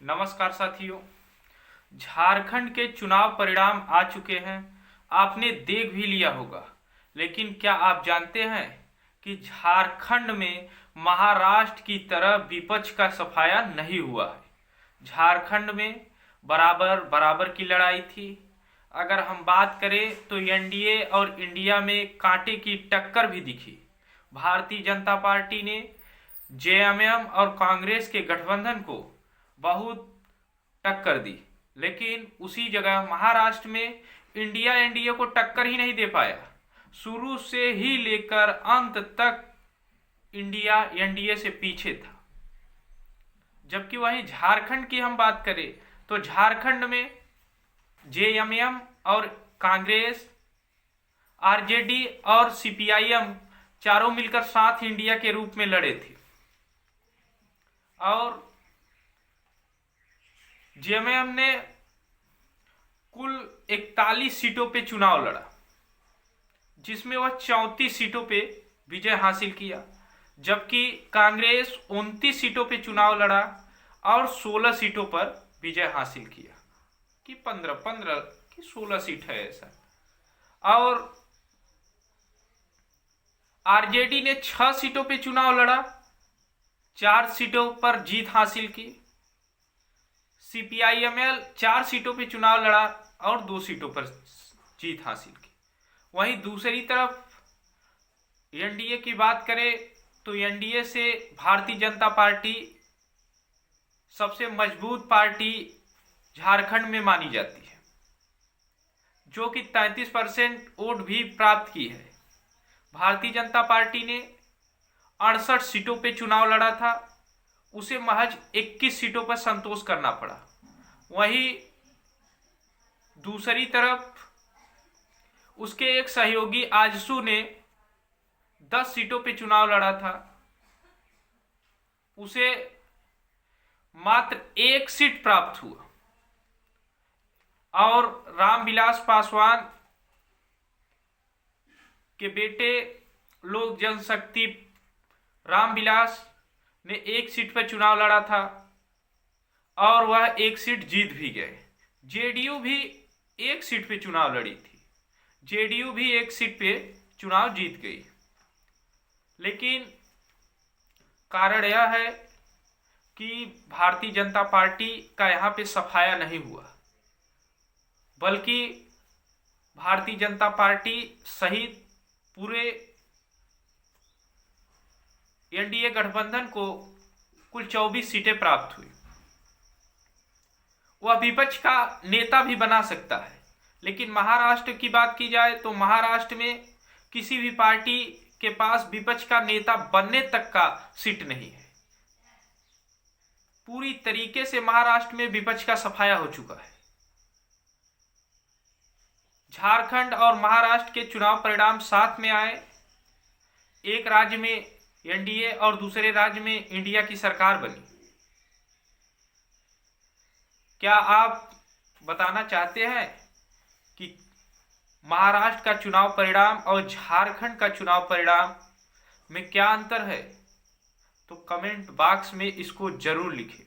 नमस्कार साथियों। झारखंड के चुनाव परिणाम आ चुके हैं। आपने देख भी लिया होगा। लेकिन क्या आप जानते हैं कि झारखंड में महाराष्ट्र की तरह विपक्ष का सफाया नहीं हुआ है। झारखंड में बराबर बराबर की लड़ाई थी। अगर हम बात करें तो एनडीए और इंडिया में कांटे की टक्कर भी दिखी। भारतीय जनता पार्टी ने जेएमएम और कांग्रेस के गठबंधन को बहुत टक्कर दी, लेकिन उसी जगह महाराष्ट्र में इंडिया एनडीए को टक्कर ही नहीं दे पाया। शुरू से ही लेकर अंत तक इंडिया एनडीए से पीछे था। जबकि वहीं झारखंड की हम बात करें तो झारखंड में जेएमएम और कांग्रेस, आरजेडी और सीपीआईएम चारों मिलकर साथ इंडिया के रूप में लड़े थे और जेएमएम ने कुल 41 सीटों पे चुनाव लड़ा, जिसमें वह 34 सीटों पे विजय हासिल किया। जबकि कांग्रेस 29 सीटों पे चुनाव लड़ा और 16 सीटों पर विजय हासिल किया कि 15 की 16 सीट है ऐसा। और आरजेडी ने 6 सीटों पे चुनाव लड़ा, 4 सीटों पर जीत हासिल की। सीपीआईएमएल 4 सीटों पे चुनाव लड़ा और 2 सीटों पर जीत हासिल की। वहीं दूसरी तरफ एनडीए की बात करें तो एनडीए से भारतीय जनता पार्टी सबसे मजबूत पार्टी झारखंड में मानी जाती है, जो कि 33% वोट भी प्राप्त की है। भारतीय जनता पार्टी ने 68 सीटों पे चुनाव लड़ा था, उसे महज 21 सीटों पर संतोष करना पड़ा। वहीं दूसरी तरफ उसके एक सहयोगी आजसू ने 10 सीटों पे चुनाव लड़ा था, उसे मात्र 1 सीट प्राप्त हुआ। और रामविलास पासवान के बेटे लोक जनशक्ति रामविलास ने 1 सीट पर चुनाव लड़ा था और वह 1 सीट जीत भी गए। जेडीयू भी 1 सीट पे चुनाव लड़ी थी, जेडीयू भी 1 सीट पे चुनाव जीत गई। लेकिन कारण यह है कि भारतीय जनता पार्टी का यहाँ पे सफाया नहीं हुआ, बल्कि भारतीय जनता पार्टी सहित पूरे एनडीए गठबंधन को कुल 24 सीटें प्राप्त हुई। वह विपक्ष का नेता भी बना सकता है, लेकिन महाराष्ट्र की बात की जाए तो महाराष्ट्र में किसी भी पार्टी के पास विपक्ष का नेता बनने तक का सीट नहीं है। पूरी तरीके से महाराष्ट्र में विपक्ष का सफाया हो चुका है। झारखंड और महाराष्ट्र के चुनाव परिणाम साथ में आए। एक राज्य में एनडीए और दूसरे राज्य में इंडिया की सरकार बनी। क्या आप बताना चाहते हैं कि महाराष्ट्र का चुनाव परिणाम और झारखंड का चुनाव परिणाम में क्या अंतर है? तो कमेंट बॉक्स में इसको जरूर लिखें।